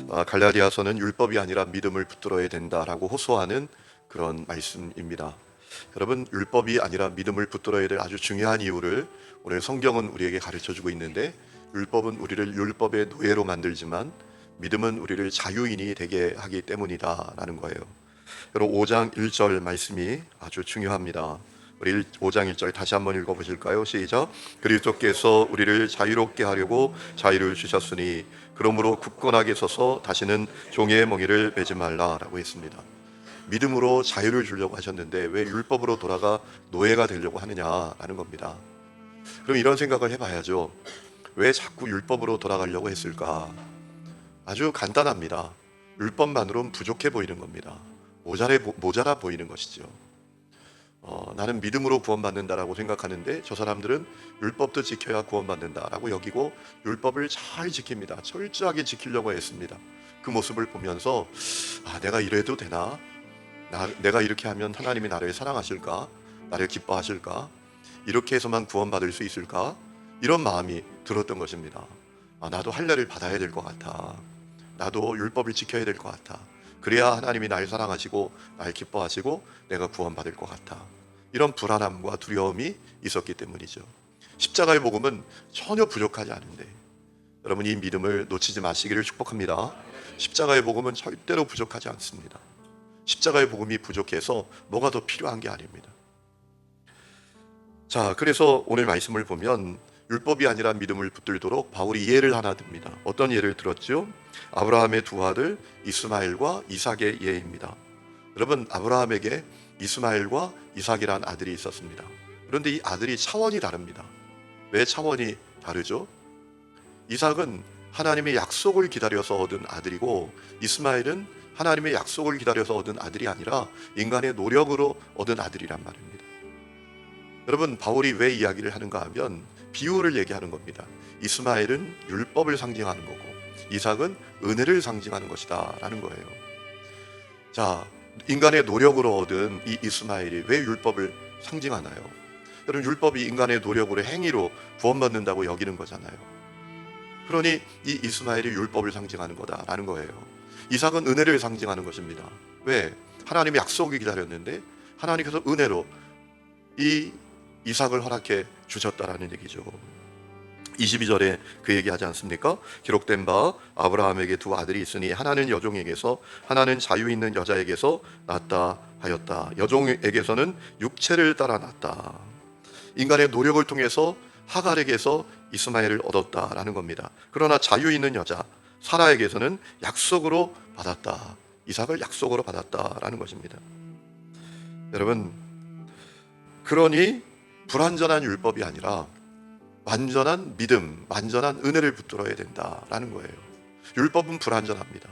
갈라디아서는 율법이 아니라 믿음을 붙들어야 된다라고 호소하는 그런 말씀입니다. 여러분, 율법이 아니라 믿음을 붙들어야 될 아주 중요한 이유를 오늘 성경은 우리에게 가르쳐주고 있는데, 율법은 우리를 율법의 노예로 만들지만 믿음은 우리를 자유인이 되게 하기 때문이다라는 거예요. 여러분, 5장 1절 말씀이 아주 중요합니다. 우리 5장 1절 다시 한번 읽어보실까요? 시작. 그리스도께서 우리를 자유롭게 하려고 자유를 주셨으니 그러므로 굳건하게 서서 다시는 종의 멍에를 매지 말라라고 했습니다. 믿음으로 자유를 주려고 하셨는데 왜 율법으로 돌아가 노예가 되려고 하느냐라는 겁니다. 그럼 이런 생각을 해봐야죠. 왜 자꾸 율법으로 돌아가려고 했을까? 아주 간단합니다. 율법만으로는 부족해 보이는 겁니다. 모자라 보이는 것이죠. 나는 믿음으로 구원받는다라고 생각하는데 저 사람들은 율법도 지켜야 구원받는다라고 여기고 율법을 잘 지킵니다. 철저하게 지키려고 했습니다. 그 모습을 보면서 내가 이래도 되나? 내가 이렇게 하면 하나님이 나를 사랑하실까? 나를 기뻐하실까? 이렇게 해서만 구원받을 수 있을까? 이런 마음이 들었던 것입니다. 나도 할례를 받아야 될 것 같아. 나도 율법을 지켜야 될 것 같아. 그래야 하나님이 날 사랑하시고 날 기뻐하시고 내가 구원받을 것 같아. 이런 불안함과 두려움이 있었기 때문이죠. 십자가의 복음은 전혀 부족하지 않은데 여러분, 이 믿음을 놓치지 마시기를 축복합니다. 십자가의 복음은 절대로 부족하지 않습니다. 십자가의 복음이 부족해서 뭐가 더 필요한 게 아닙니다. 자, 그래서 오늘 말씀을 보면 율법이 아니라 믿음을 붙들도록 바울이 예를 하나 듭니다. 어떤 예를 들었죠? 아브라함의 두 아들 이스마엘과 이삭의 예입니다. 여러분, 아브라함에게 이스마엘과 이삭이란 아들이 있었습니다. 그런데 이 아들이 차원이 다릅니다. 왜 차원이 다르죠? 이삭은 하나님의 약속을 기다려서 얻은 아들이고 이스마엘은 하나님의 약속을 기다려서 얻은 아들이 아니라 인간의 노력으로 얻은 아들이란 말입니다. 여러분, 바울이 왜 이야기를 하는가 하면 비유를 얘기하는 겁니다. 이스마엘은 율법을 상징하는 거고 이삭은 은혜를 상징하는 것이다 라는 거예요. 자, 인간의 노력으로 얻은 이 이스마엘이 왜 율법을 상징하나요? 여러분, 율법이 인간의 노력으로 행위로 구원받는다고 여기는 거잖아요. 그러니 이 이스마엘이 율법을 상징하는 거다라는 거예요. 이삭은 은혜를 상징하는 것입니다. 왜? 하나님의 약속이 기다렸는데 하나님께서 은혜로 이 이삭을 허락해 주셨다라는 얘기죠. 22절에 그 얘기하지 않습니까? 기록된 바 아브라함에게 두 아들이 있으니 하나는 여종에게서 하나는 자유 있는 여자에게서 낳았다 하였다. 여종에게서는 육체를 따라 낳았다. 인간의 노력을 통해서 하갈에게서 이스마엘을 얻었다라는 겁니다. 그러나 자유 있는 여자 사라에게서는 약속으로 받았다. 이삭을 약속으로 받았다라는 것입니다. 여러분, 그러니 불완전한 율법이 아니라 완전한 믿음, 완전한 은혜를 붙들어야 된다라는 거예요. 율법은 불완전합니다.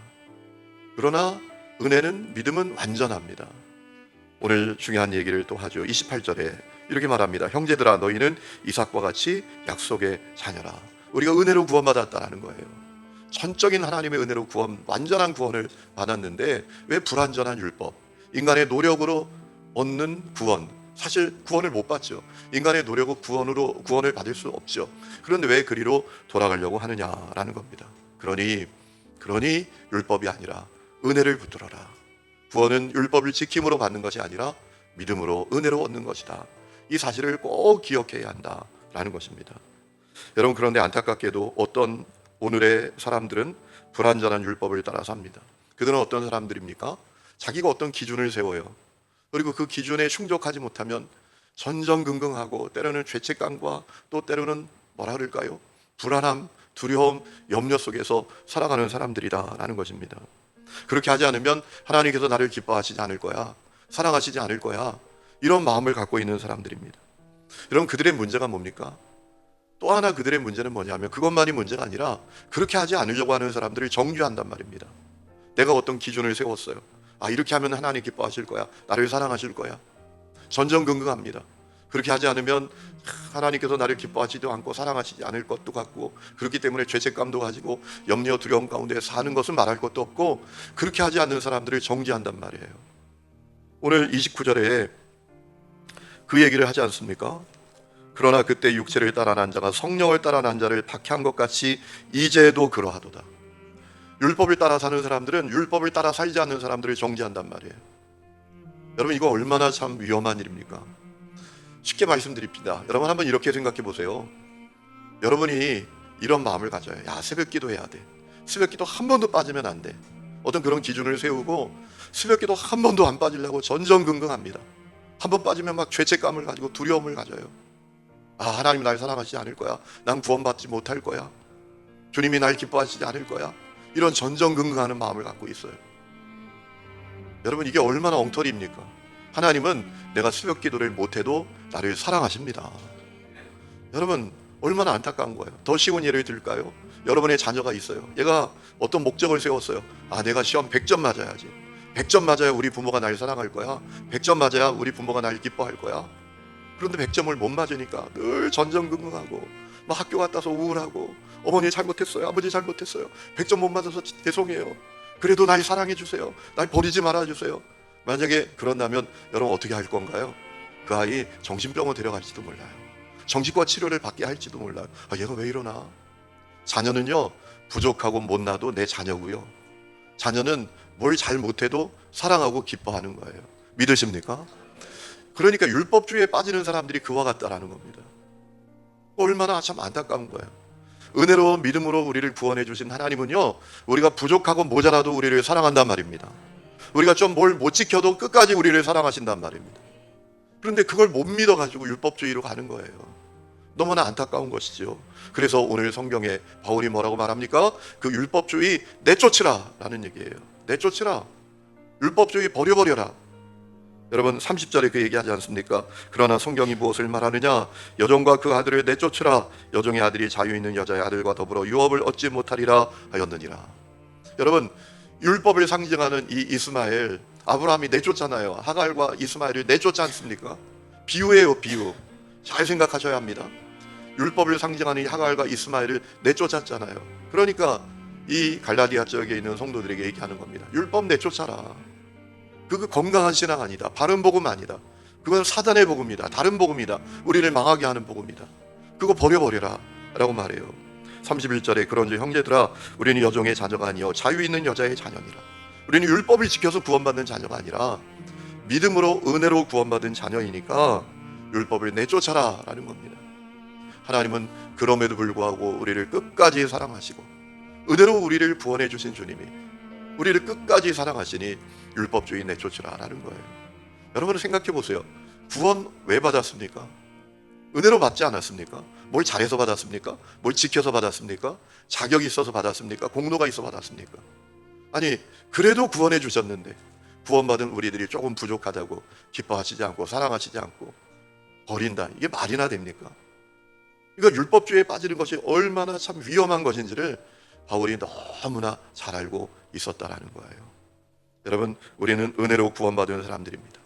그러나 은혜는, 믿음은 완전합니다. 오늘 중요한 얘기를 또 하죠. 28절에 이렇게 말합니다. 형제들아, 너희는 이삭과 같이 약속의 자녀라. 우리가 은혜로 구원받았다라는 거예요. 전적인 하나님의 은혜로 완전한 구원을 받았는데 왜 불완전한 율법, 인간의 노력으로 얻는 구원, 사실 구원을 못 받죠. 인간의 노력으로 구원을 받을 수 없죠. 그런데 왜 그리로 돌아가려고 하느냐라는 겁니다. 그러니 율법이 아니라 은혜를 붙들어라. 구원은 율법을 지킴으로 받는 것이 아니라 믿음으로, 은혜로 얻는 것이다. 이 사실을 꼭 기억해야 한다라는 것입니다. 여러분, 그런데 안타깝게도 어떤 오늘의 사람들은 불완전한 율법을 따라 삽니다. 그들은 어떤 사람들입니까? 자기가 어떤 기준을 세워요. 그리고 그 기준에 충족하지 못하면 전전긍긍하고 때로는 죄책감과 또 때로는 뭐라 그럴까요? 불안함, 두려움, 염려 속에서 살아가는 사람들이다라는 것입니다. 그렇게 하지 않으면 하나님께서 나를 기뻐하시지 않을 거야, 사랑하시지 않을 거야, 이런 마음을 갖고 있는 사람들입니다. 여러분, 그들의 문제가 뭡니까? 또 하나 그들의 문제는 뭐냐면 그것만이 문제가 아니라 그렇게 하지 않으려고 하는 사람들을 정죄한단 말입니다. 내가 어떤 기준을 세웠어요. 이렇게 하면 하나님 기뻐하실 거야, 나를 사랑하실 거야. 전전긍긍합니다. 그렇게 하지 않으면 하나님께서 나를 기뻐하시지도 않고 사랑하시지 않을 것도 같고, 그렇기 때문에 죄책감도 가지고 염려 두려움 가운데 사는 것은 말할 것도 없고, 그렇게 하지 않는 사람들을 정죄한단 말이에요. 오늘 29절에 그 얘기를 하지 않습니까? 그러나 그때 육체를 따라 난 자가 성령을 따라 난 자를 박해한 것 같이 이제도 그러하도다. 율법을 따라 사는 사람들은 율법을 따라 살지 않는 사람들을 정죄한단 말이에요. 여러분, 이거 얼마나 참 위험한 일입니까? 쉽게 말씀드립니다. 여러분, 한번 이렇게 생각해 보세요. 여러분이 이런 마음을 가져요. 야, 새벽 기도 해야 돼. 새벽 기도 한 번도 빠지면 안 돼. 어떤 그런 기준을 세우고 새벽 기도 한 번도 안 빠지려고 전전긍긍합니다. 한 번 빠지면 막 죄책감을 가지고 두려움을 가져요. 아, 하나님 날 사랑하시지 않을 거야. 난 구원받지 못할 거야. 주님이 날 기뻐하시지 않을 거야. 이런 전전긍긍하는 마음을 갖고 있어요. 여러분, 이게 얼마나 엉터리입니까? 하나님은 내가 새벽 기도를 못해도 나를 사랑하십니다. 여러분, 얼마나 안타까운 거예요. 더 쉬운 예를 들까요? 여러분의 자녀가 있어요. 얘가 어떤 목적을 세웠어요. 아, 내가 시험 100점 맞아야지. 100점 맞아야 우리 부모가 날 사랑할 거야. 100점 맞아야 우리 부모가 날 기뻐할 거야. 그런데 100점을 못 맞으니까 늘 전전긍긍하고 막 학교 갔다 와서 우울하고 어머니 잘못했어요. 아버지 잘못했어요. 100점 못 맞아서 죄송해요. 그래도 날 사랑해 주세요. 날 버리지 말아 주세요. 만약에 그런다면 여러분 어떻게 할 건가요? 그 아이 정신병원 데려갈지도 몰라요. 정신과 치료를 받게 할지도 몰라요. 아, 얘가 왜 이러나? 자녀는요, 부족하고 못나도 내 자녀고요. 자녀는 뭘 잘 못해도 사랑하고 기뻐하는 거예요. 믿으십니까? 그러니까 율법주의에 빠지는 사람들이 그와 같다라는 겁니다. 얼마나 참 안타까운 거예요. 은혜로운 믿음으로 우리를 구원해 주신 하나님은요, 우리가 부족하고 모자라도 우리를 사랑한단 말입니다. 우리가 좀 뭘 못 지켜도 끝까지 우리를 사랑하신단 말입니다. 그런데 그걸 못 믿어가지고 율법주의로 가는 거예요. 너무나 안타까운 것이죠. 그래서 오늘 성경에 바울이 뭐라고 말합니까? 그 율법주의 내쫓으라 라는 얘기예요. 내쫓으라. 율법주의 버려버려라. 여러분 30절에 그 얘기하지 않습니까? 그러나 성경이 무엇을 말하느냐? 여종과 그 아들을 내쫓으라. 여종의 아들이 자유 있는 여자의 아들과 더불어 유업을 얻지 못하리라 하였느니라. 여러분, 율법을 상징하는 이 이스마엘, 아브라함이 내쫓잖아요. 하갈과 이스마엘을 내쫓지 않습니까? 비유예요, 비유. 잘 생각하셔야 합니다. 율법을 상징하는 이 하갈과 이스마엘을 내쫓았잖아요. 그러니까 이 갈라디아 지역에 있는 성도들에게 얘기하는 겁니다. 율법 내쫓아라. 그거 건강한 신앙 아니다. 바른 복음 아니다. 그건 사단의 복음이다. 다른 복음이다. 우리를 망하게 하는 복음이다. 그거 버려버려라 라고 말해요. 31절에 그런즉 형제들아, 우리는 여종의 자녀가 아니요 자유 있는 여자의 자녀니라. 우리는 율법을 지켜서 구원받는 자녀가 아니라 믿음으로 은혜로 구원받은 자녀이니까 율법을 내쫓아라 라는 겁니다. 하나님은 그럼에도 불구하고 우리를 끝까지 사랑하시고 은혜로 우리를 구원해 주신 주님이 우리를 끝까지 사랑하시니 율법주의 내쫓으라 라는 거예요. 여러분 생각해 보세요. 구원 왜 받았습니까? 은혜로 받지 않았습니까? 뭘 잘해서 받았습니까? 뭘 지켜서 받았습니까? 자격이 있어서 받았습니까? 공로가 있어 받았습니까? 아니, 그래도 구원해 주셨는데 구원받은 우리들이 조금 부족하다고 기뻐하시지 않고 사랑하시지 않고 버린다. 이게 말이나 됩니까? 이거 율법주의에 빠지는 것이 얼마나 참 위험한 것인지를 바울이 너무나 잘 알고 있었다라는 거예요. 여러분, 우리는 은혜로 구원받은 사람들입니다.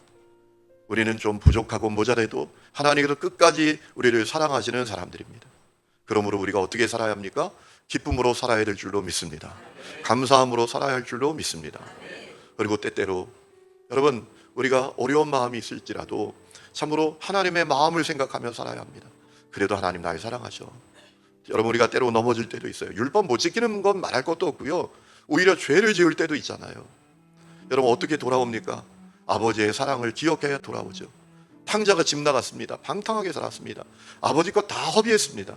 우리는 좀 부족하고 모자라도 하나님께서 끝까지 우리를 사랑하시는 사람들입니다. 그러므로 우리가 어떻게 살아야 합니까? 기쁨으로 살아야 될 줄로 믿습니다. 감사함으로 살아야 할 줄로 믿습니다. 그리고 때때로 여러분, 우리가 어려운 마음이 있을지라도 참으로 하나님의 마음을 생각하며 살아야 합니다. 그래도 하나님 날 사랑하셔. 여러분, 우리가 때로 넘어질 때도 있어요. 율법 못 지키는 건 말할 것도 없고요. 오히려 죄를 지을 때도 있잖아요. 여러분, 어떻게 돌아옵니까? 아버지의 사랑을 기억해야 돌아오죠. 탕자가 집 나갔습니다. 방탕하게 살았습니다. 아버지 것 다 허비했습니다.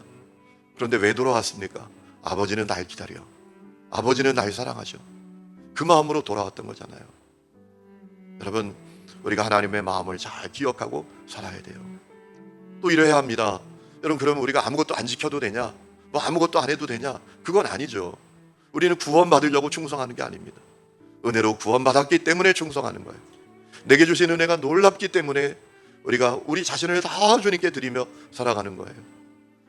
그런데 왜 돌아왔습니까? 아버지는 날 기다려. 아버지는 날 사랑하셔. 그 마음으로 돌아왔던 거잖아요. 여러분, 우리가 하나님의 마음을 잘 기억하고 살아야 돼요. 또 이래야 합니다. 여러분, 그러면 우리가 아무것도 안 지켜도 되냐? 뭐 아무것도 안 해도 되냐? 그건 아니죠. 우리는 구원받으려고 충성하는 게 아닙니다. 은혜로 구원받았기 때문에 충성하는 거예요. 내게 주신 은혜가 놀랍기 때문에 우리가 우리 자신을 다 주님께 드리며 살아가는 거예요.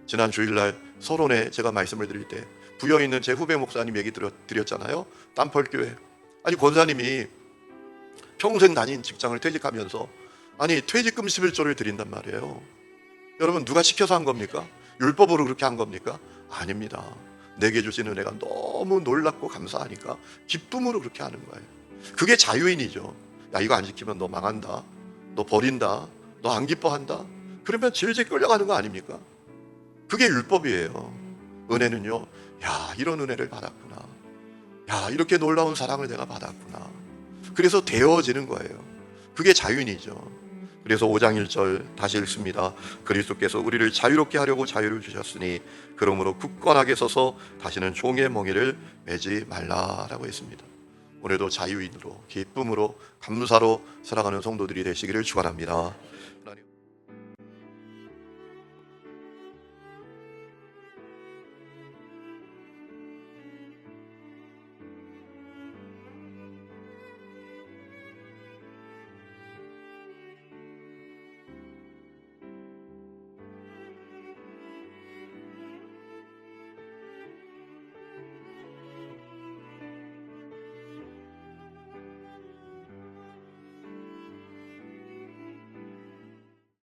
지난 주일날 서론에 제가 말씀을 드릴 때 부여있는 제 후배 목사님 얘기 드렸잖아요. 땀펄교회. 아니, 권사님이 평생 다닌 직장을 퇴직하면서 퇴직금 11조를 드린단 말이에요. 여러분, 누가 시켜서 한 겁니까? 율법으로 그렇게 한 겁니까? 아닙니다. 내게 주신 은혜가 너무 놀랍고 감사하니까 기쁨으로 그렇게 하는 거예요. 그게 자유인이죠. 야, 이거 안 지키면 너 망한다. 너 버린다. 너 안 기뻐한다. 그러면 질질 끌려가는 거 아닙니까? 그게 율법이에요. 은혜는요, 야, 이런 은혜를 받았구나. 야, 이렇게 놀라운 사랑을 내가 받았구나. 그래서 되어지는 거예요. 그게 자유인이죠. 그래서 5장 1절 다시 읽습니다. 그리스도께서 우리를 자유롭게 하려고 자유를 주셨으니 그러므로 굳건하게 서서 다시는 종의 멍에를 매지 말라라고 했습니다. 오늘도 자유인으로 기쁨으로 감사로 살아가는 성도들이 되시기를 축원합니다. 하나님.